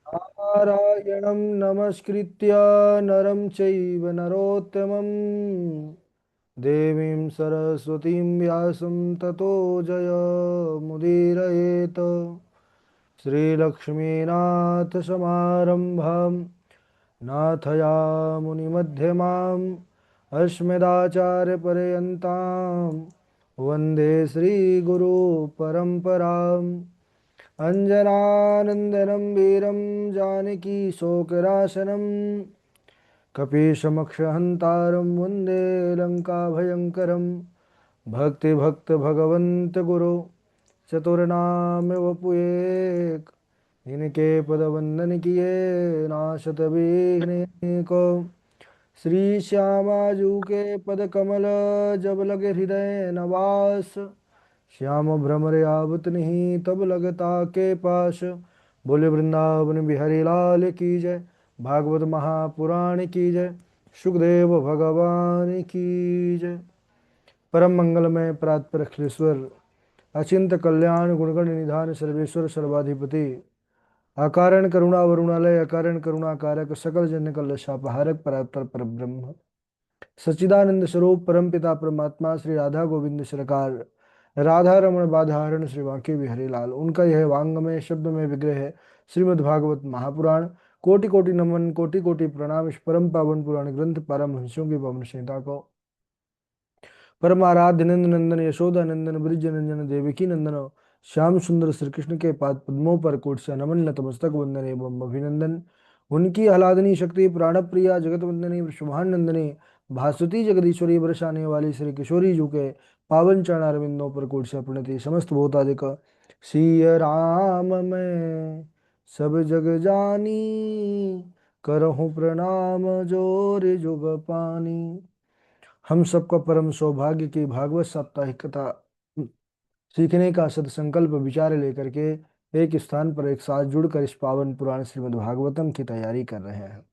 नारायणं नमस्कृत्य नरं चैव नरोत्तमं देवीं सरस्वतीं व्यासं ततो जयमुदीरयेत्। श्रीलक्ष्मीनाथसमारम्भां नाथयामुनिमध्यमाम् अस्मदाचार्यपर्यन्तां वन्दे श्रीगुरुपरम्पराम्। अञ्जनानन्दनं वीरं जानकी शोकराशनं कपीशमक्षहन्तारं वन्दे लङ्काभयङ्करं। भक्तिभक्त गुरु चतुर्नाम वपुएक, इनके पद वंदन किए नाशत विघ्न को। श्री श्यामाजू के पद कमल जब लगे हृदय नवास, श्याम भ्रमर आवत नहीं तब लगता के पास। बोले वृंदावन बिहारी लाल की जय, भागवत महापुराण की जय, सुखदेव भगवान की जय। परम मंगलमय प्रातपर अखिलेश्वर, अचिंत कल्याण गुणगण निधान सर्वेश्वर सर्वाधिपति, अकारण करुणा वरुणालय अकारण करुणा कारक सकल जन कलशापहारक परात्पर परब्रह्म सच्चिदानंद स्वरूप परम पिता परमात्मा श्री राधा गोविंद सरकार राधा रमण बाधारण श्री वांके बिहारी लाल, उनका यह वांगमय शब्द में विग्रह है श्रीमद् भागवत महापुराण। कोटि कोटि नमन कोटि कोटि प्रणाम इस परम पावन पुराण ग्रंथ परमहंसों की पवन संहिता को परमाराध्य नंद नंदन यशोदा नंदन ब्रिज नंदन देवकी नंदन श्याम सुंदर श्री कृष्ण के पाद पद्मों पर कोटि से नमन नतमस्तक वंदन एवं अभिनंदन। उनकी आह्लादनी शक्ति प्राण प्रिया जगत वंदनी शुभानंदनी भासुती जगदीश्वरी बरसाने वाली श्री किशोरी जू के पावन चरणारविंदों पर कोटि से प्रणति समस्त भूतादिक सिय राम मैं सब जग जानी, करहूँ प्रणाम जोर जुग पानी। हम सबका परम सौभाग्य की भागवत साप्ताहिक कथा सीखने का सदसंकल्प विचार लेकर के एक स्थान पर एक साथ जुड़कर इस पावन पुराण श्रीमद् भागवतम की तैयारी कर रहे हैं।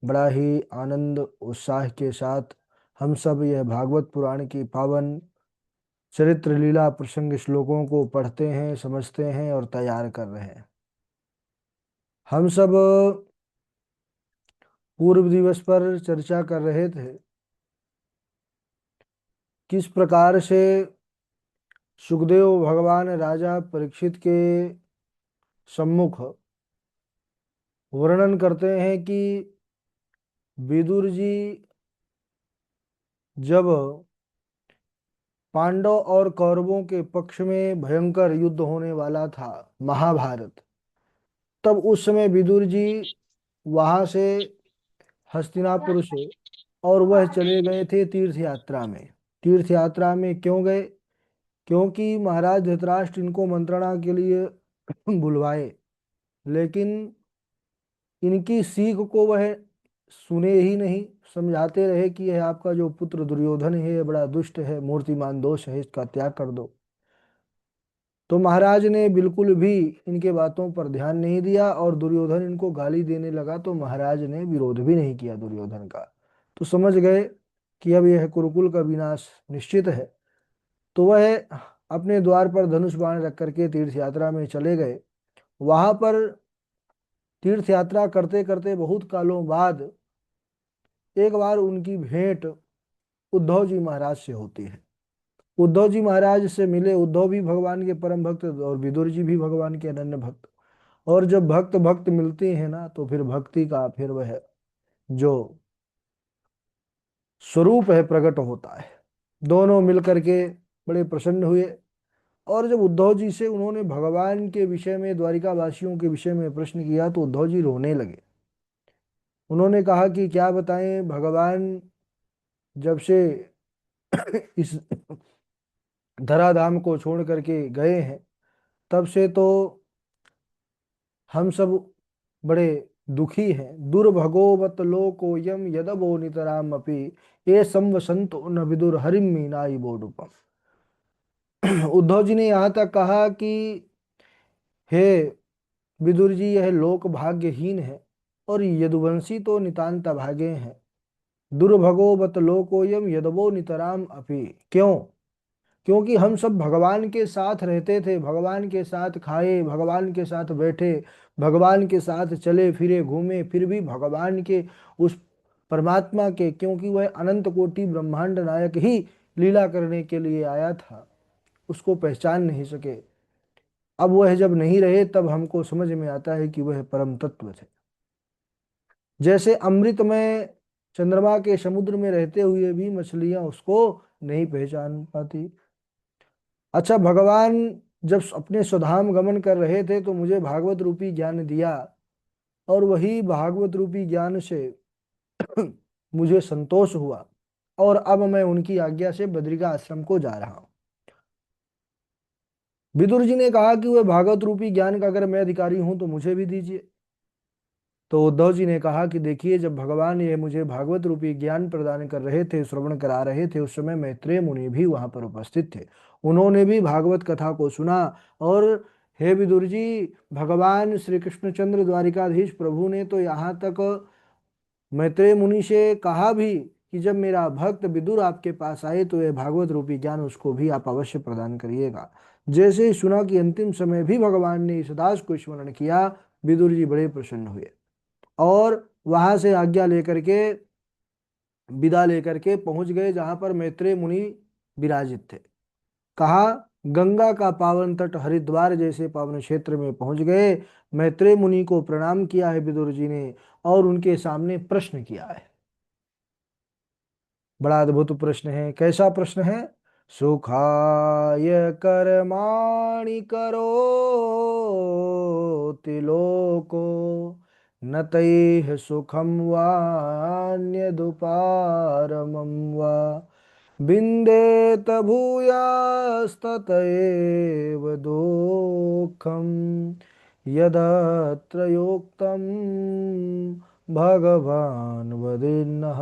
बड़ा ही आनंद उत्साह के साथ हम सब यह भागवत पुराण की पावन चरित्र लीला प्रसंग श्लोकों को पढ़ते हैं, समझते हैं और तैयार कर रहे हैं। हम सब पूर्व दिवस पर चर्चा कर रहे थे किस प्रकार से सुखदेव भगवान राजा परीक्षित के सम्मुख वर्णन करते हैं कि विदुर जी जब पांडव और कौरवों के पक्ष में भयंकर युद्ध होने वाला था महाभारत, तब उस समय विदुर जी वहां से हस्तिनापुर से और वह चले गए थे तीर्थ यात्रा में। तीर्थ यात्रा में क्यों गए? क्योंकि महाराज धृतराष्ट्र इनको मंत्रणा के लिए बुलवाए, लेकिन इनकी सीख को वह सुने ही नहीं। समझाते रहे कि यह आपका जो पुत्र दुर्योधन है, यह बड़ा दुष्ट है, मूर्तिमान दोष है, इसका त्याग कर दो। तो महाराज ने बिल्कुल भी इनके बातों पर ध्यान नहीं दिया और दुर्योधन इनको गाली देने लगा, तो महाराज ने विरोध भी नहीं किया दुर्योधन का। तो समझ गए कि अब यह कुरुकुल का विनाश निश्चित है। तो वह अपने द्वार पर धनुष बाण रख करके तीर्थ यात्रा में चले गए। वहां पर तीर्थ यात्रा करते करते बहुत कालों बाद एक बार उनकी भेंट उद्धव जी महाराज से होती है। उद्धव जी महाराज से मिले। उद्धव भी भगवान के परम भक्त और विदुर जी भी भगवान के अनन्य भक्त। और जब भक्त भक्त मिलते हैं ना, तो फिर भक्ति का फिर वह जो स्वरूप है प्रकट होता है। दोनों मिलकर के बड़े प्रसन्न हुए। और जब उद्धव जी से उन्होंने भगवान के विषय में, द्वारिका वासियों के विषय में प्रश्न किया, तो उद्धव जी रोने लगे। उन्होंने कहा कि क्या बताएं, भगवान जब से इस धराधाम को छोड़ करके गए हैं, तब से तो हम सब बड़े दुखी हैं। दुर्भगोवत लोको यम यदवो नितराम अपि, ये संवसंतो न विदुर हरिम मीनाई बोडुपम। उद्धव जी ने यहाँ तक कहा कि हे विदुर जी, यह लोक भाग्यहीन है और यदुवंशी तो नितांत भागे हैं। दुर्भगोवत लोकोयम यदवो नितराम अपि। क्यों? क्योंकि हम सब भगवान के साथ रहते थे, भगवान के साथ खाए, भगवान के साथ बैठे, भगवान के साथ चले फिरे घूमे, फिर भी भगवान के उस परमात्मा के, क्योंकि वह अनंत कोटि ब्रह्मांड नायक ही लीला करने के लिए आया था, उसको पहचान नहीं सके। अब वह जब नहीं रहे तब हमको समझ में आता है कि वह परम तत्व थे। जैसे अमृत में चंद्रमा के समुद्र में रहते हुए भी मछलियां उसको नहीं पहचान पाती। अच्छा, भगवान जब अपने स्वधाम गमन कर रहे थे तो मुझे भागवत रूपी ज्ञान दिया, और वही भागवत रूपी ज्ञान से मुझे संतोष हुआ, और अब मैं उनकी आज्ञा से बद्रिका आश्रम को जा रहा हूं। विदुर जी ने कहा कि वह भागवत रूपी ज्ञान का अगर मैं अधिकारी हूं तो मुझे भी दीजिए। तो उद्धव जी ने कहा कि देखिए, जब भगवान ये मुझे भागवत रूपी ज्ञान प्रदान कर रहे थे, श्रवण करा रहे थे, उस समय मैत्रेय मुनि भी वहां पर उपस्थित थे। उन्होंने भी भागवत कथा को सुना। और हे विदुर जी, भगवान श्री कृष्णचंद्र द्वारिकाधीश प्रभु ने तो यहाँ तक मैत्रेय मुनि से कहा भी कि जब मेरा भक्त विदुर आपके पास आए तो यह भागवत रूपी ज्ञान उसको भी आप अवश्य प्रदान करिएगा। जैसे ही सुना कि अंतिम समय भी भगवान ने इस दास को स्मरण किया, विदुर जी बड़े प्रसन्न हुए, और वहां से आज्ञा लेकर के, विदा लेकर के पहुंच गए जहां पर मैत्रेय मुनि विराजित थे। कहा, गंगा का पावन तट हरिद्वार जैसे पावन क्षेत्र में पहुंच गए। मैत्रेय मुनि को प्रणाम किया है विदुर जी ने, और उनके सामने प्रश्न किया है। बड़ा अद्भुत प्रश्न है। कैसा प्रश्न है? सुखाय कर्माणि करोति लोको न तैः सुखम वान्यदुपारमं वा विन्देत भूयास्ततएव दुःखं यदत्र योक्तं भगवान वदेन्नः।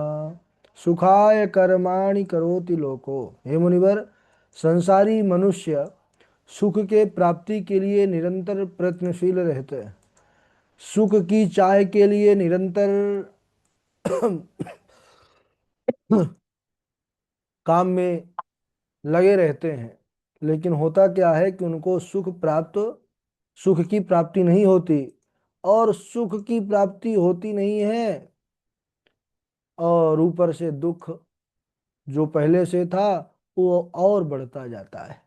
सुखाय कर्माणि करोति लोको। हे मुनिवर, संसारी मनुष्य सुख के प्राप्ति के लिए निरंतर प्रयत्नशील रहते हैं, सुख की चाह के लिए निरंतर काम में लगे रहते हैं। लेकिन होता क्या है कि उनको सुख की प्राप्ति नहीं होती, और सुख की प्राप्ति होती नहीं है, और ऊपर से दुख जो पहले से था वो और बढ़ता जाता है।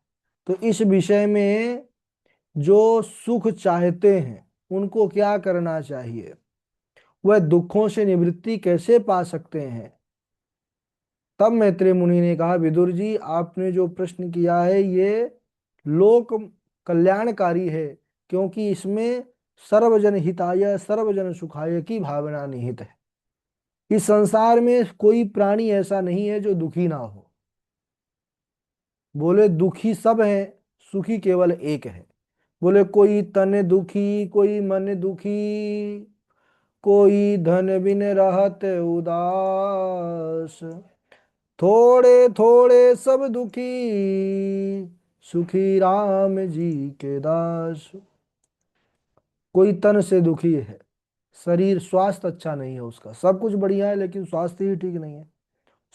तो इस विषय में जो सुख चाहते हैं उनको क्या करना चाहिए, वह दुखों से निवृत्ति कैसे पा सकते हैं? तब मैत्रेय मुनि ने कहा, विदुर जी, आपने जो प्रश्न किया है ये लोक कल्याणकारी है, क्योंकि इसमें सर्वजन हिताय सर्वजन सुखाय की भावना निहित है। इस संसार में कोई प्राणी ऐसा नहीं है जो दुखी ना हो। बोले दुखी सब हैं, सुखी केवल एक है। बोले कोई तन दुखी, कोई मन दुखी, कोई धन बिन रहत उदास, थोड़े थोड़े सब दुखी, सुखी राम जी के दास। कोई तन से दुखी है, शरीर स्वास्थ्य अच्छा नहीं है उसका, सब कुछ बढ़िया है लेकिन स्वास्थ्य ही ठीक नहीं है।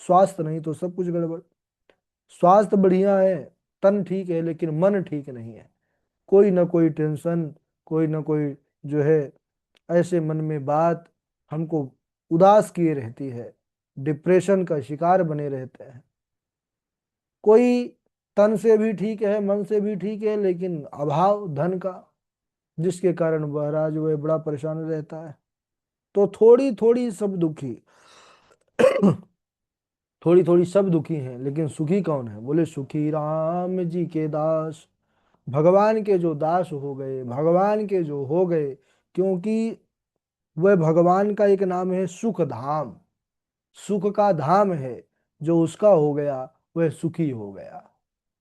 स्वास्थ्य नहीं तो सब कुछ गड़बड़। स्वास्थ्य बढ़िया है, तन ठीक है, लेकिन मन ठीक नहीं है। कोई ना कोई टेंशन, कोई ना कोई जो है ऐसे मन में बात हमको उदास किए रहती है, डिप्रेशन का शिकार बने रहते हैं। कोई तन से भी ठीक है, मन से भी ठीक है, लेकिन अभाव धन का, जिसके कारण महाराज वह बड़ा परेशान रहता है। तो थोड़ी थोड़ी सब दुखी, थोड़ी थोड़ी सब दुखी हैं, लेकिन सुखी कौन है? बोले सुखी राम जी के दास। भगवान के जो दास हो गए, भगवान के जो हो गए, क्योंकि वह भगवान का एक नाम है सुख धाम, सुख का धाम है। जो उसका हो गया वह सुखी हो गया,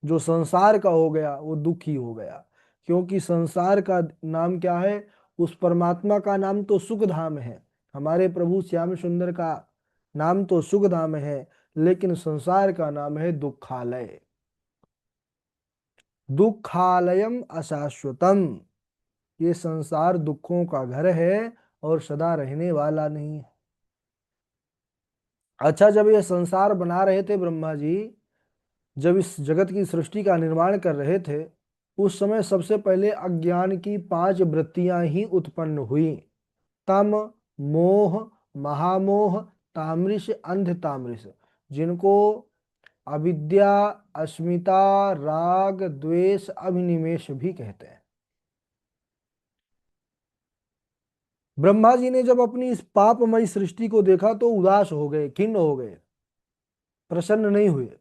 जो संसार का हो गया वो दुखी हो गया। क्योंकि संसार का नाम क्या है? उस परमात्मा का नाम तो सुख धाम है, हमारे प्रभु श्याम सुंदर का नाम तो सुख धाम है, लेकिन संसार का नाम है दुखालय। दुखालयम अशाश्वतम। ये संसार दुखों का घर है और सदा रहने वाला नहीं है। अच्छा, जब ये संसार बना रहे थे ब्रह्मा जी, जब इस जगत की सृष्टि का निर्माण कर रहे थे, उस समय सबसे पहले अज्ञान की 5 वृत्तियां ही उत्पन्न हुई। तम, मोह, महामोह, तामृष, अंध तामृष, जिनको अविद्या, अस्मिता, राग, द्वेष, अभिनिवेश भी कहते हैं। ब्रह्मा जी ने जब अपनी इस पापमयी सृष्टि को देखा तो उदास हो गए, खिन्न हो गए, प्रसन्न नहीं हुए।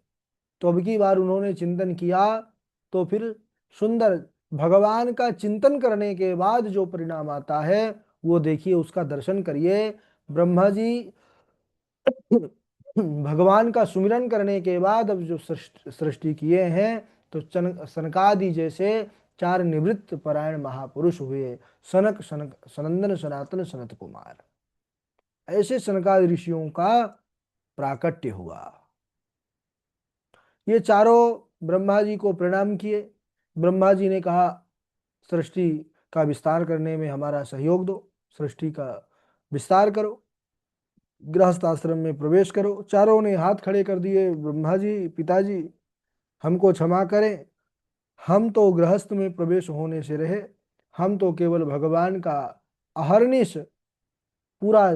तो अब की बार उन्होंने चिंतन किया, तो फिर सुंदर भगवान का चिंतन करने के बाद जो परिणाम आता है वो देखिए, उसका दर्शन करिए। ब्रह्मा जी भगवान का सुमिरन करने के बाद अब जो सृष्टि किए हैं, तो सनकादि जैसे 4 निवृत्त परायण महापुरुष हुए। सनक, सनक, सनंदन, सनातन, सनत कुमार, ऐसे सनकादि ऋषियों का प्राकट्य हुआ। ये चारों ब्रह्मा जी को प्रणाम किए। ब्रह्मा जी ने कहा, सृष्टि का विस्तार करने में हमारा सहयोग दो, सृष्टि का विस्तार करो, गृहस्थ आश्रम में प्रवेश करो। चारों ने हाथ खड़े कर दिए, ब्रह्मा जी, पिताजी हमको क्षमा करें, हम तो गृहस्थ में प्रवेश होने से रहे, हम तो केवल भगवान का अहर्निश पूरा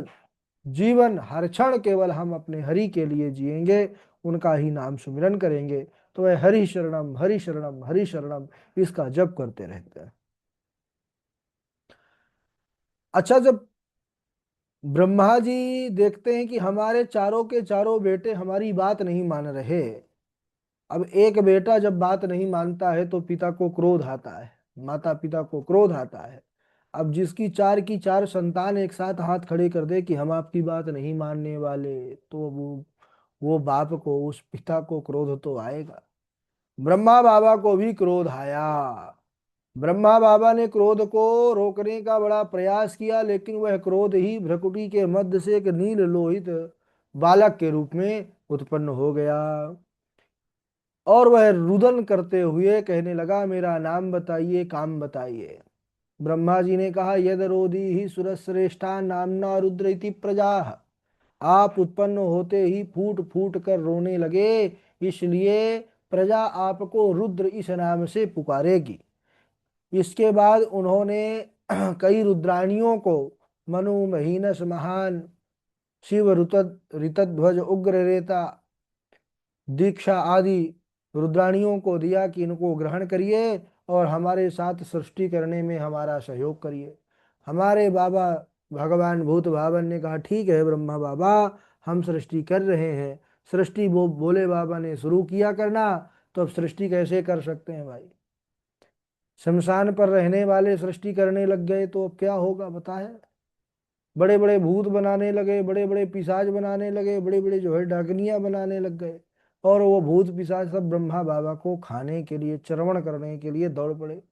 जीवन, हर क्षण केवल हम अपने हरि के लिए जिएंगे, उनका ही नाम सुमिरन करेंगे। तो वह हरि शरणम, हरि शरणम, हरि शरणम, इसका जप करते रहते हैं। अच्छा, जब ब्रह्मा जी देखते हैं कि हमारे चारों के चारों बेटे हमारी बात नहीं मान रहे, अब एक बेटा जब बात नहीं मानता है तो पिता को क्रोध आता है, माता पिता को क्रोध आता है। अब जिसकी 4 की 4 संतान एक साथ हाथ खड़े कर दे कि हम आपकी बात नहीं मानने वाले, तो वो बाप को, उस पिता को क्रोध तो आएगा। ब्रह्मा बाबा को भी क्रोध आया। ब्रह्मा बाबा ने क्रोध को रोकने का बड़ा प्रयास किया, लेकिन वह क्रोध ही भ्रकुटी के मध्य से एक नील लोहित बालक के रूप में उत्पन्न हो गया। और वह रुदन करते हुए कहने लगा, मेरा नाम बताइए, काम बताइए। ब्रह्मा जी ने कहा, यद रोदी ही सुरश्रेष्ठा नामना रुद्र इति प्रजा। आप उत्पन्न होते ही फूट फूट कर रोने लगे, इसलिए प्रजा आपको रुद्र इस नाम से पुकारेगी। इसके बाद उन्होंने कई रुद्राणियों को, मनु, महीनस, महान, शिव, ऋतध्वज, उग्र रेता, दीक्षा आदि रुद्राणियों को दिया कि इनको ग्रहण करिए और हमारे साथ सृष्टि करने में हमारा सहयोग करिए। हमारे बाबा भगवान भूत भावन ने कहा, ठीक है ब्रह्मा बाबा, हम सृष्टि कर रहे हैं। सृष्टि वो बोले बाबा ने शुरू किया करना, तो अब सृष्टि कैसे कर सकते हैं भाई? शमशान पर रहने वाले सृष्टि करने लग गए तो अब क्या होगा बताए? बड़े बड़े भूत बनाने लगे, बड़े बड़े पिशाच बनाने लगे, बड़े बड़े जो है डाकनियां बनाने लग गए। और वो भूत पिशाच सब ब्रह्मा बाबा को खाने के लिए, चरवण करने के लिए दौड़ पड़े।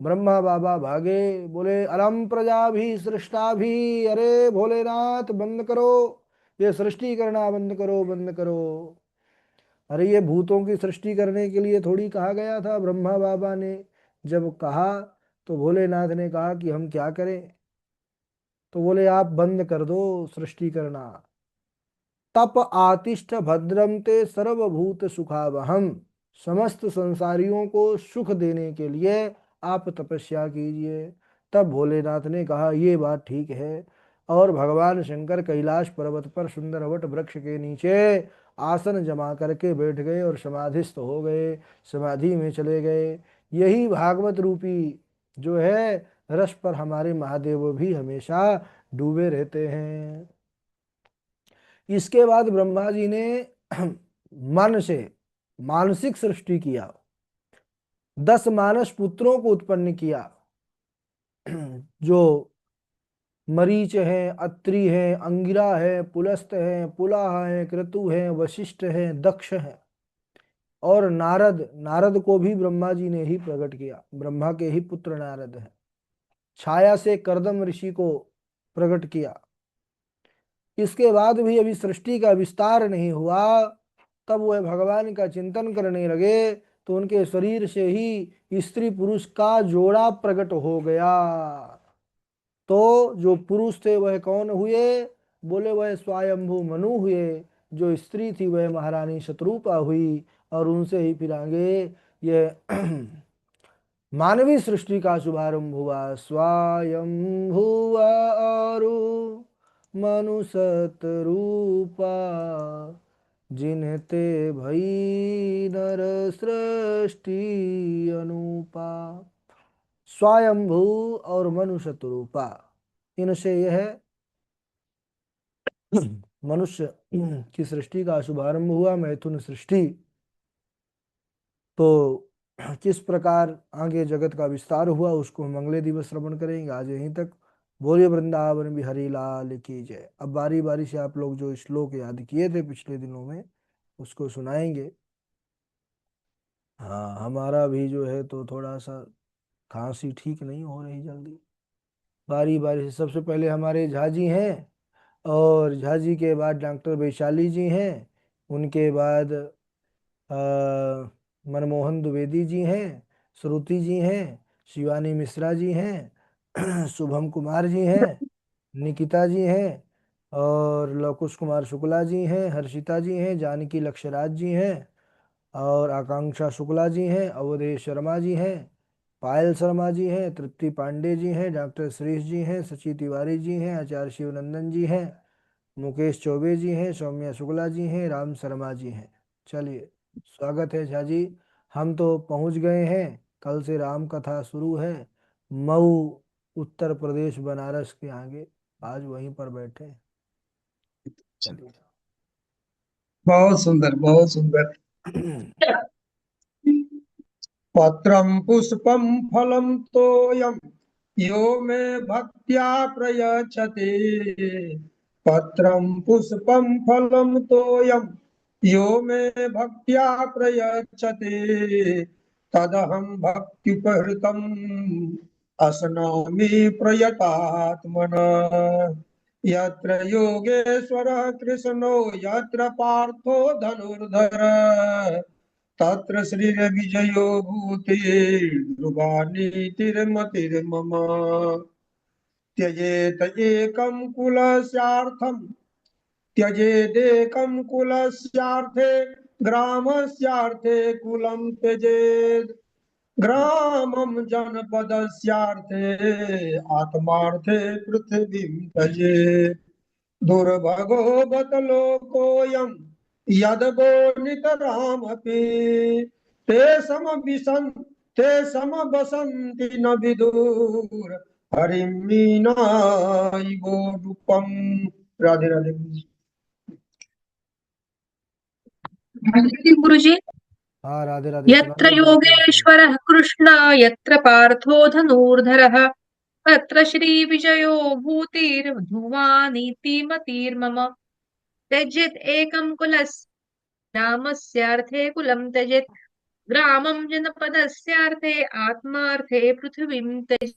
ब्रह्मा बाबा भागे, बोले अलम प्रजा भी सृष्टा भी, अरे भोलेनाथ बंद करो, ये सृष्टि करना बंद करो, बंद करो। अरे ये भूतों की सृष्टि करने के लिए थोड़ी कहा गया था। ब्रह्मा बाबा ने जब कहा तो भोलेनाथ ने कहा कि हम क्या करें? तो बोले आप बंद कर दो सृष्टि करना। तप आतिष्ठ भद्रम ते सर्वभूत सुखावहम, समस्त संसारियों को सुख देने के लिए आप तपस्या कीजिए। तब भोलेनाथ ने कहा, ये बात ठीक है। और भगवान शंकर कैलाश पर्वत पर सुंदरवट वृक्ष के नीचे आसन जमा करके बैठ गए और समाधिस्थ हो गए, समाधि में चले गए। यही भागवत रूपी जो है रस पर हमारे महादेव भी हमेशा डूबे रहते हैं। इसके बाद ब्रह्मा जी ने मन से मानसिक सृष्टि किया, 10 मानस पुत्रों को उत्पन्न किया, जो मरीच हैं, अत्रि हैं, अंगिरा है, पुलस्त है, पुलाह है, क्रतु है, वशिष्ठ है, दक्ष है। और नारद, नारद को भी ब्रह्मा जी ने ही प्रकट किया, ब्रह्मा के ही पुत्र नारद है। छाया से करदम ऋषि को प्रकट किया। इसके बाद भी अभी सृष्टि का विस्तार नहीं हुआ, तब वह भगवान का चिंतन करने लगे, तो उनके शरीर से ही स्त्री पुरुष का जोड़ा प्रकट हो गया। तो जो पुरुष थे वह कौन हुए? बोले वह स्वयंभू मनु हुए। जो स्त्री थी वह महारानी शत्रुपा हुई। और उनसे ही फिर आगे ये मानवीय सृष्टि का शुभारंभ हुआ। स्वयं हुआ और मनुष्यत रूपा, जिनते भई नर सृष्टि अनुपा। स्वयंभू और मनुष्य रूपा, इनसे यह मनुष्य की सृष्टि का शुभारंभ हुआ, मैथुन सृष्टि। तो किस प्रकार आगे जगत का विस्तार हुआ उसको हम अगले दिवस श्रवण करेंगे। आज यहीं तक। बोलिए वृंदावन बिहारी लाल की जय। अब बारी बारी से आप लोग जो श्लोक याद किए थे पिछले दिनों में उसको सुनाएंगे। हाँ, हमारा भी जो है तो थोड़ा सा खांसी ठीक नहीं हो रही जल्दी। बारी बारी से सबसे पहले हमारे झा जी हैं, और झा जी के बाद डॉक्टर वैशाली जी हैं, उनके बाद मनमोहन द्विवेदी जी हैं, श्रुति जी हैं, शिवानी मिश्रा जी हैं, शुभम कुमार जी हैं, निकिता जी हैं, और लवकुश कुमार शुक्ला जी हैं, हर्षिता जी हैं, जानकी लक्षराज जी हैं, और आकांक्षा शुक्ला जी हैं, अवधेश शर्मा जी हैं, पायल शर्मा जी हैं, तृप्ति पांडे जी हैं, डॉक्टर श्रीश जी हैं, सची तिवारी जी हैं, आचार्य शिवनंदन जी हैं, मुकेश चौबे जी हैं, सौम्या शुक्ला जी हैं, राम शर्मा जी हैं। चलिए, स्वागत है झा जी। हम तो पहुंच गए हैं। कल से राम कथा शुरू है। मऊ, उत्तर प्रदेश, बनारस के आगे। आज वहीं पर बैठे हैं। चलिए। बहुत सुंदर, बहुत सुंदर। पत्रम पुष्पम फलम तोयम यो मे भक्त्या प्रयच्छति। पत्रम पुष्पम फलम तोयम यो मे भक्त्या प्रयच्छति। तदहं भक्त्युपहृतम् असनामि प्रयतात्मनः। यत्र योगेश्वरः कृष्णो यत्र पार्थो धनुर्धरः तत्र श्रीर्विजयो भूतिर्ध्रुवानीतिर्मतिर्मम। त्यजेत एकं कुलस्यार्थं त्यजेदेकं कुलस्यार्थे ग्रामस्यार्थे कुलं त्यजेत्। ग्रामं जनपदस्यार्थे आत्मार्थे पृथिवीं त्यजेत्। दुर्भगो बत लोकोऽयं यदवो नितरामपि। ते समविशन् ते समवसन्ति न विदुर् हरिं मीनायिवो रूपम्। राधे राधे। गुरु जी। हाँ, राधे राधे। यत्र सुनाइए बिल्कुल बिल्कुल। योगेश्वरः कृष्ण यत्र पार्थो धनुर्धरः तत्र श्रीविजयो भूतिर्ध्रुवानीति मतिर्मम। त्यजेत् एकं कुलस्य रामस्यार्थे कुलं त्यजेत् ग्रामं जनपदस्यार्थे आत्मार्थे पृथिवीं त्यजेत्।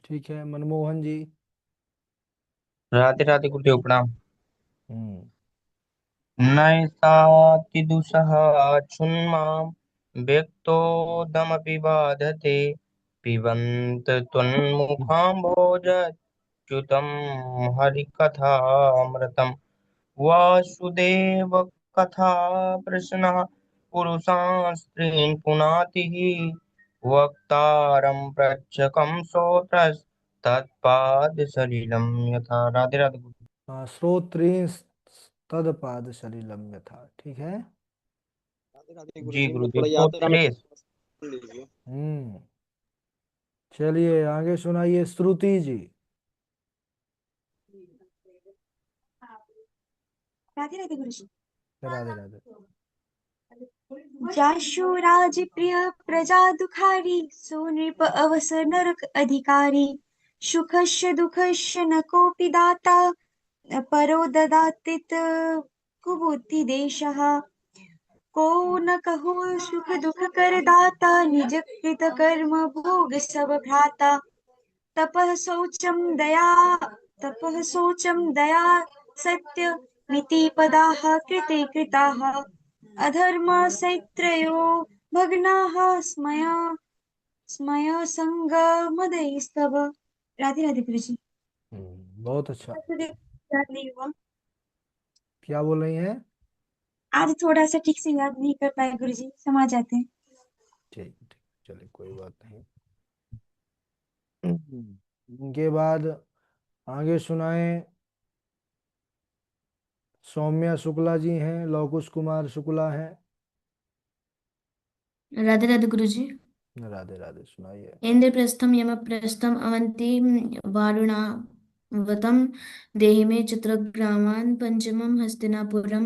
ठीक है, मनमोहन जी। राधे राधे गुरुदेव प्रणाम। हम्म। नैषातिदुषः क्षुण्मां व्यक्तोदमपि बाधते पिबन्त त्वन्मुखाम्भोजच्युतं हरिकथामृतं वासुदेव कथा प्रश्नः पुरुषान् पुनातिः वक्तारं प्रच्छकं श्रोत्रस्तत्पादसलिलं यथा। राधे राधे। हाँ, श्रोत्रिंश तदपाद सलिलम यथा। ठीक है। राधे राधे जी गुरुजी, हमको गुरुदेव, थोड़ा तो यात्रा में श्रेष्ठ। सुन लीजिए। हम्म। चलिए आगे सुनाइए श्रुति जी। राधे राधे गुरुजी। राधे राधे। जाशु राज प्रिय प्रजा दुखारी सो नृप अवसर नरक अधिकारी सुखस्य दुःखस्य न कोऽपि दाता परो ददातीत कुबुद्धि देशः को न कहो सुख दुख कर दाता निज कृत कर्म भोग सब भ्राता तपः शौचं दया सत्य मितिपदाः कृते कृताः अधर्म सैत्रयो भग्नाः स्मय संगमदैस्तव। राधे राधे गुरुजी। बहुत अच्छा। वासुदेव राधे युवा। क्या बोल रही हैं? आज थोड़ा सा ठीक से याद नहीं कर पाए गुरुजी, क्षमा चाहते हैं। ठीक ठीक, चलिए कोई बात नहीं। इनके बाद आगे सुनाए। सौम्या शुक्ला जी हैं, लवकुश कुमार शुक्ला हैं। राधे राधे गुरुजी। राधे राधे, सुनाइए। इंद्रप्रस्थम यमप्रस्थम अवंती वारुणावतम देहि मे चित्रग्रामान् पंचमं हस्तिनापुरं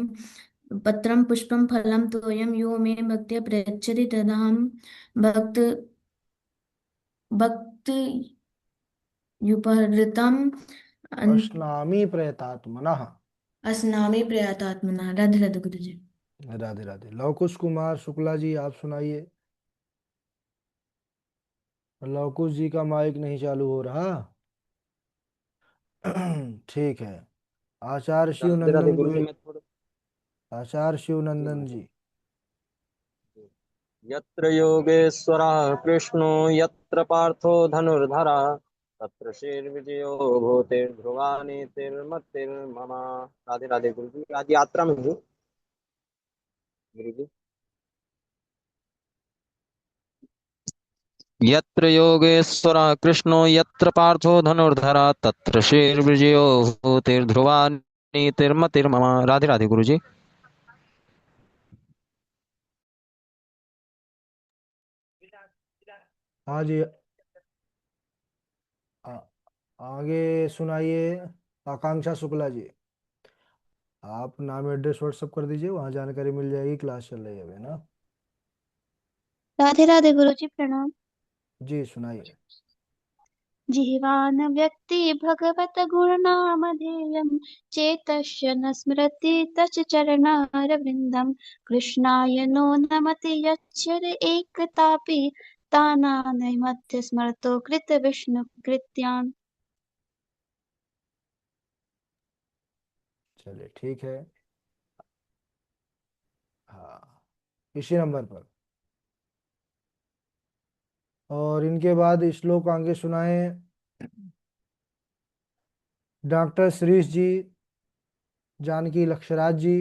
पत्रं पुष्पं फलं तोयं यो मे भक्त्या प्रयच्छति तदहं भक्त भक्तयुपहृतम् अश्नामी प्रयतात्मनः। अस्नामि प्रयातात्मना। राधे राधे गुरुजी। राधे राधे। लवकुश कुमार शुक्ला जी, आप सुनाइए। लवकुश जी का माइक नहीं चालू हो रहा। ठीक है। आचार्य राधे राधे शिवनंदन गुरु जी, को। मैं थोड़ा। आचार्य जी शिवनंदन गुरु जी। जी। यत्र योगेश्वरः कृष्णो यत्र पार्थो धनुर्धरा तत्र श्रीर्विजयो भूतिर्ध्रुवा नीतिर्मतिर्मम। राधे राधे गुरु जी, आज यात्रा में हूँ गुरु जी। यत्र योगेश्वरः कृष्णो यत्र पार्थो धनुर्धरा तत्र श्रीर्विजयो भूतिर्ध्रुवा नीतिर्मतिर्मम। राधे राधे गुरु जी। हाँ जी। आ, आगे सुनाइए। आकांक्षा शुक्ला जी, आप नाम एड्रेस व्हाट्सअप कर दीजिए, वहाँ जानकारी मिल जाएगी। क्लास चल रही है अभी ना। राधे राधे गुरुजी, प्रणाम। जी सुनाइए। जिह्वान व्यक्ति भगवत गुणनामधेयं चेतस्य न स्मरति तच् चरणारविन्दं कृष्णाय नो नमति यच्चर एकतापि तानानैमत्य स्मरतो कृत विष्णु कृत्यान्। चलिए ठीक है। हाँ, इसी नंबर पर। और इनके बाद श्लोक आगे सुनाए। डॉक्टर श्रीश जी, जानकी लक्षराज जी।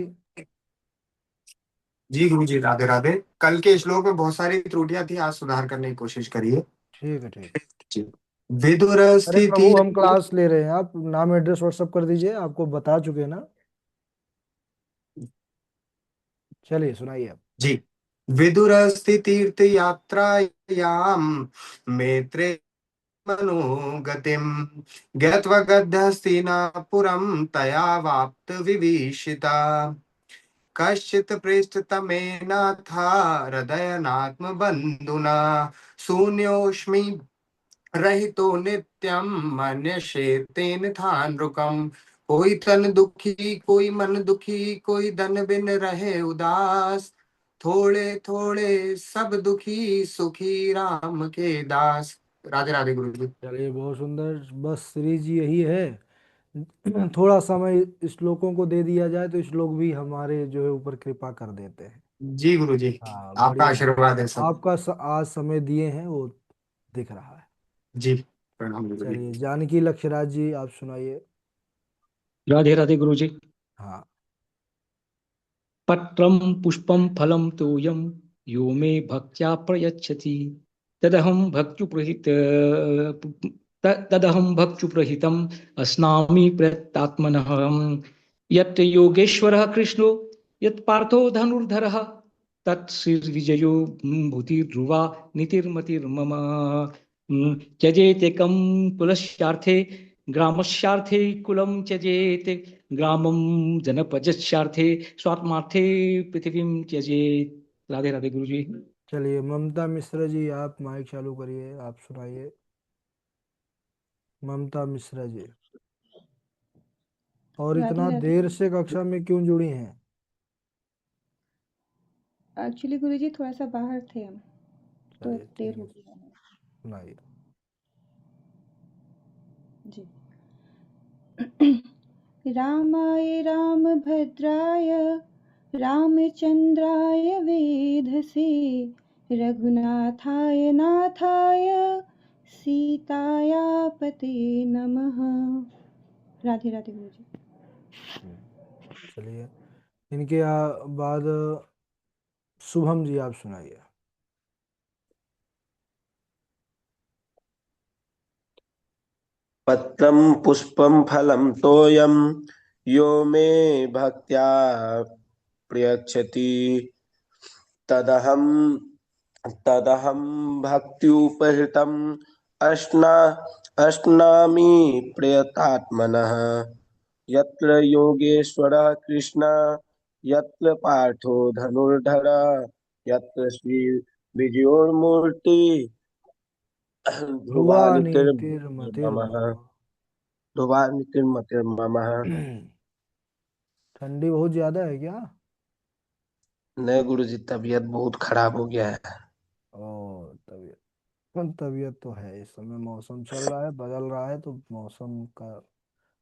जी गुरु जी, राधे राधे। कल के श्लोक में बहुत सारी त्रुटियां थी, आज सुधार करने की कोशिश करिए। ठीक है ठीक। जी। विदुर अरे स्थिति। प्रभु, हम क्लास ले रहे हैं, आप नाम एड्रेस व्हाट्सअप कर दीजिए, आपको बता चुके हैं ना। चलिए सुनाइए आप। जी। विदुर तीर्थ यात्रायाम मेत्रे मनोगतिम ज्ञात्वा गद्यस्तिनापुरं तया वाप्त विभीषिता कश्चित् पृष्ठतमेनाथा हृदयनात्म बंधुना शून्योऽस्मि रहितो नित्यम मन्यसे तेन थानृकम। कोई तन दुखी कोई मन दुखी कोई धन बिन रहे उदास थोड़े थोड़े सब दुखी सुखी राम के दास। राधे राधे गुरु जी। चलिए बहुत सुंदर। बस श्री जी यही है, थोड़ा समय श्लोकों को दे दिया जाए तो श्लोक भी हमारे जो है ऊपर कृपा कर देते हैं। जी गुरु जी, हाँ आपका बढ़िया। आशीर्वाद है सब। आपका आज समय दिए हैं वो दिख रहा है। जी प्रणाम गुरु जी। चलिए जानकी लक्षराज जी, आप सुनाइए। राधे राधे गुरुजी। हाँ। पत्रं पुष्पं फलं तोयं यो मे भक्त्या प्रयच्छति तदहं भक्त्युप्रहित तदहं भक्त्युप्रहितम् अस्नामि प्रयतात्मनः। यत् योगेश्वरः कृष्णो यत् पार्थो धनुर्धरः तत्श्रीर्विजयो भूतिर्ध्रुवा नीतिर्मतिर्मम। त्यजेतेकं कुलस्यार्थे ग्रामस्यार्थे कुलं त्यजेत् ग्रामं जनपदस्यार्थे स्वात्मार्थे पृथ्वीं त्यजेत्। राधे राधे गुरु जी। चलिए ममता मिश्रा जी, आप माइक चालू करिए, आप सुनाइए। ममता मिश्रा जी, और राधे इतना राधे देर से गुरुजी। कक्षा में क्यों जुड़ी हैं? एक्चुअली गुरुजी थोड़ा सा बाहर थे हम, तो चलिए देर ठीक हो है, गई हमें। सुनाइए। जी। रामाय रामभद्राय रामचंद्राय वेधसे रघुनाथाय नाथाय सीताया पते नमः। राधे राधे गुरुजी। चलिए, इनके बाद शुभम जी आप सुनाइए। पत्रं पुष्पं फलं तोयं यो मे भक्त्या प्रयच्छति तदहं तदहं भक्त्युपहृतम् अश्ना अश्नामि प्रयतात्मनः यत्र योगेश्वरः कृष्ण यत्र पार्थो धनुर्धर यत्र श्री विजयोर्मूर्ति ध्रुवानितिर्ममः ध्रुवानीतिर्मतिर्मम। ध्रुवानितिर्मतिर्ममः। ठंडी बहुत ज्यादा है क्या? नहीं गुरुजी, तबीयत बहुत खराब हो गया है। ओ, तबीयत तबीयत तो है, इस समय मौसम चल रहा है, बदल रहा है, तो मौसम का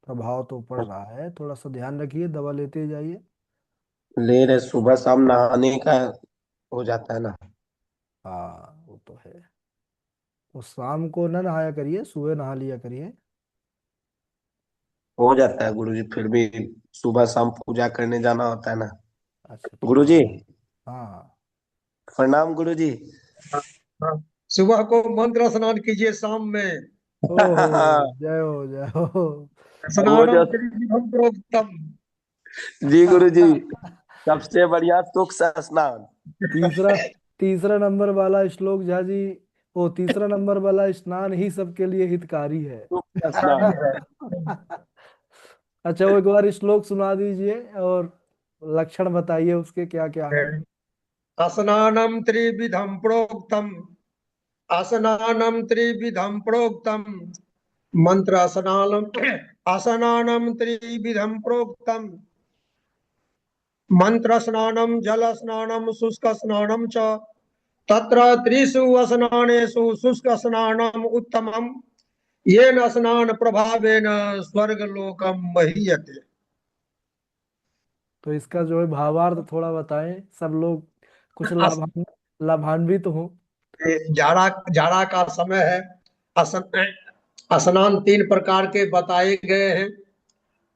प्रभाव तो पड़ रहा है। थोड़ा सा ध्यान रखिए, दवा लेते जाइए। ले रहे, सुबह शाम नहाने का हो जाता है ना। हाँ वो तो है, तो शाम को न नहाया करिए, सुबह नहा लिया करिए। हो जाता है गुरुजी, फिर भी सुबह शाम पूजा करने जाना होता है ना। अच्छा ठीक गुरुजी है। हाँ। प्रणाम गुरुजी। हाँ, हाँ। सुबह को मंत्र स्नान कीजिए, शाम में ओहो, जय हो जय हो। वो स्नानम जो, त्रिविधम प्रोक्तम। जी गुरुजी, सबसे बढ़िया सुख से स्नान। तीसरा तीसरा नंबर वाला श्लोक झा जी, वो तीसरा नंबर वाला स्नान ही सबके लिए हितकारी है। सुख से सारी स्नान। है। अच्छा, वो एक बार श्लोक सुना दीजिए और लक्षण बताइए उसके क्या क्या है। स्नानम त्रिविधम प्रोक्तम, स्नानम त्रिविधम प्रोक्तम, मंत्र स्नानम स्नानम त्रिविधम प्रोक्तम, मंत्र स्नानम जल स्नानम शुष्क स्नानम च, तत्र त्रिषु स्नानेषु शुष्क स्नानम उत्तमम, येन स्नान प्रभावेन स्वर्गलोकम महीयते। तो इसका जो है भावार्थ थोड़ा बताएं, सब लोग कुछ अस- लाभान्वित हो। जाड़ा जाड़ा का समय है। स्नान तीन प्रकार के बताए गए हैं।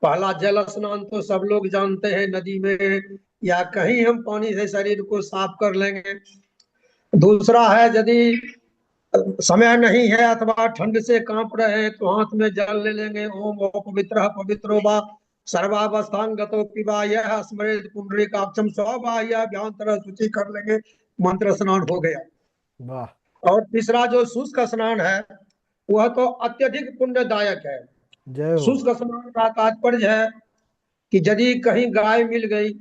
पहला जल स्नान तो सब लोग जानते हैं, नदी में या कहीं हम पानी से शरीर को साफ कर लेंगे। दूसरा है, यदि समय नहीं है अथवा ठंड से कांप रहे हैं तो हाथ में जल ले लेंगे। ओम ओ पवित्र पवित्रो वा सर्वावस्थांगतो पिबा यह स्मरेत पुंडरीकाक्षम स्वबाह्याभ्यंतर शुचि कर लेंगे, मंत्र स्नान हो गया। वाह। और तीसरा जो शुष्क स्नान है वह तो अत्यधिक पुण्यदायक है। जय हो। शुष्क स्नान का तात्पर्य है कि यदि कहीं गाय मिल गई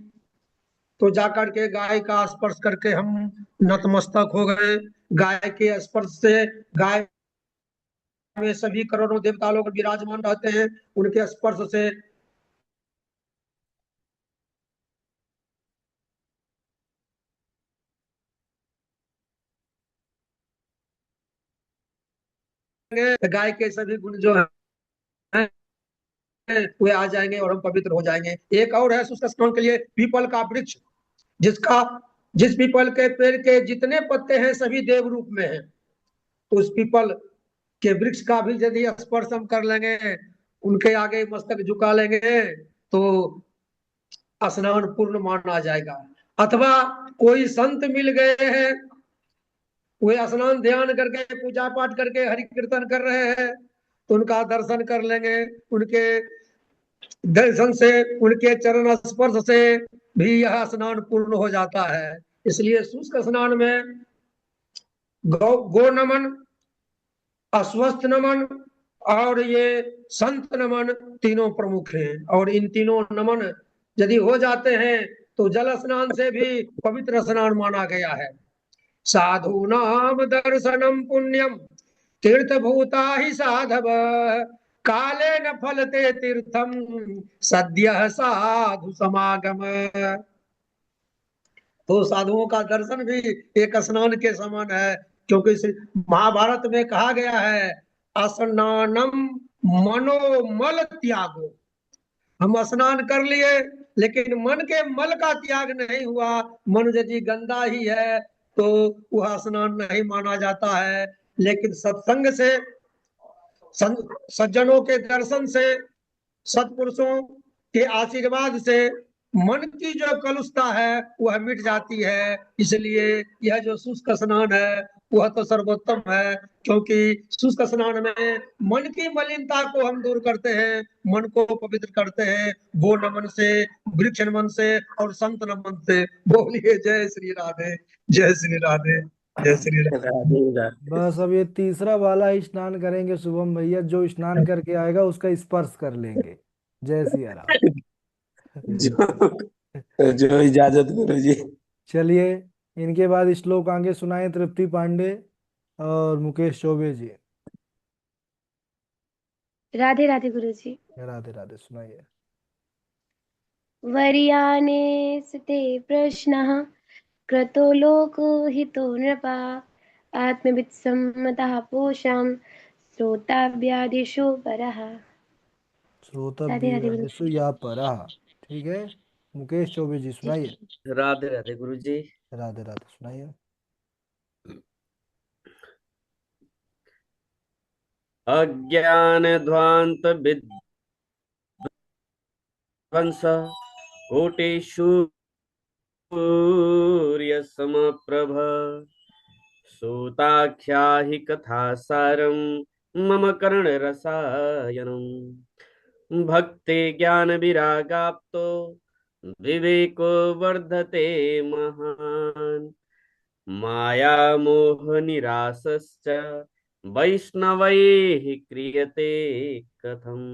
तो जाकर के गाय का स्पर्श करके हम नतमस्तक हो गए। गाय के स्पर्श से, गाय में सभी करोड़ों देवता लोग विराजमान रहते हैं, उनके स्पर्श से गाय के सभी गुण जो है वे आ जाएंगे और हम पवित्र हो जाएंगे। एक और है शुष्क स्नान के लिए, पीपल का वृक्ष, जिसका जिस पीपल के पेड़ के जितने पत्ते हैं सभी देव रूप में हैं, तो उस पीपल के वृक्ष का भी यदि स्पर्श हम कर लेंगे, उनके आगे मस्तक झुका लेंगे, तो स्नान पूर्ण माना जाएगा। अथवा कोई संत मिल गए हैं, वे स्नान ध्यान करके पूजा पाठ करके हरि कीर्तन कर रहे हैं, तो उनका दर्शन कर लेंगे। उनके दर्शन से, उनके चरण स्पर्श से भी यह स्नान पूर्ण हो जाता है। इसलिए शुष्क स्नान में गो नमन, अस्वस्थ नमन और ये संत नमन तीनों प्रमुख हैं। और इन तीनों नमन यदि हो जाते हैं तो जल स्नान से भी पवित्र स्नान माना गया है। साधु नाम दर्शनम पुण्यम तीर्थभूता ही साधव, काले न फलते तीर्थम सद्य साधु समागम। तो साधुओं का दर्शन भी एक स्नान के समान है, क्योंकि महाभारत में कहा गया है स्नानम मनोमल त्यागो। हम स्नान कर लिए लेकिन मन के मल का त्याग नहीं हुआ। मन यदि गंदा ही है तो वह स्नान नहीं माना जाता है। लेकिन सत्संग से, सज्जनों के दर्शन से, सत्पुरुषों के आशीर्वाद से मन की जो कलुषता है वह मिट जाती है। इसलिए यह जो शुष्क स्नान है वह तो सर्वोत्तम है, क्योंकि शुष्क स्नान में मन की मलिनता को हम दूर करते हैं, मन को पवित्र करते हैं, वो नमन से, वृक्ष नमन से और संत नमन से। बोलिए जय श्री राधे, जय श्री राधे, जय श्री राधे। राधे राधे। बस अब ये तीसरा वाला ही स्नान करेंगे शुभम भैया, जो स्नान करके आएगा उसका स्पर्श कर लेंगे। जय सिया राम। जो जो इजाजत गुरु जी। चलिए, इनके बाद श्लोक आगे सुनाए तृप्ति पांडे और मुकेश चौबे जी। राधे राधे गुरु जी। राधे राधे, सुनाइए। वर्याने स्ते प्रश्नः क्रतो लोकहितो नृपा आत्मवित् सम्मतः पूषां श्रोताव्यादिषु परः। राधे राधे गुरु श्रोतव्यादिषु या परः। ठीक है, मुकेश चौबे जी जी। सुनाइए। राधे राधे गुरु जी। राधे राधे, सुनाइए। अज्ञानध्वांत विध्वंस कोटिषु सूर्यसमप्रभ सूताख्या हि कथासारं मम कर्णरसायनम् भक्ति ज्ञान विरागाप्तो विवेको वर्धते महान् माया मोह निरासश्च वैष्णवैः क्रियते कथम्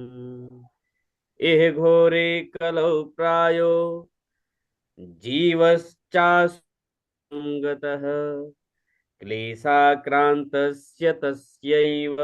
इह घोरे कलौ प्रायो जीवश्चासुगतः क्लेशाक्रान्तस्य तस्यैव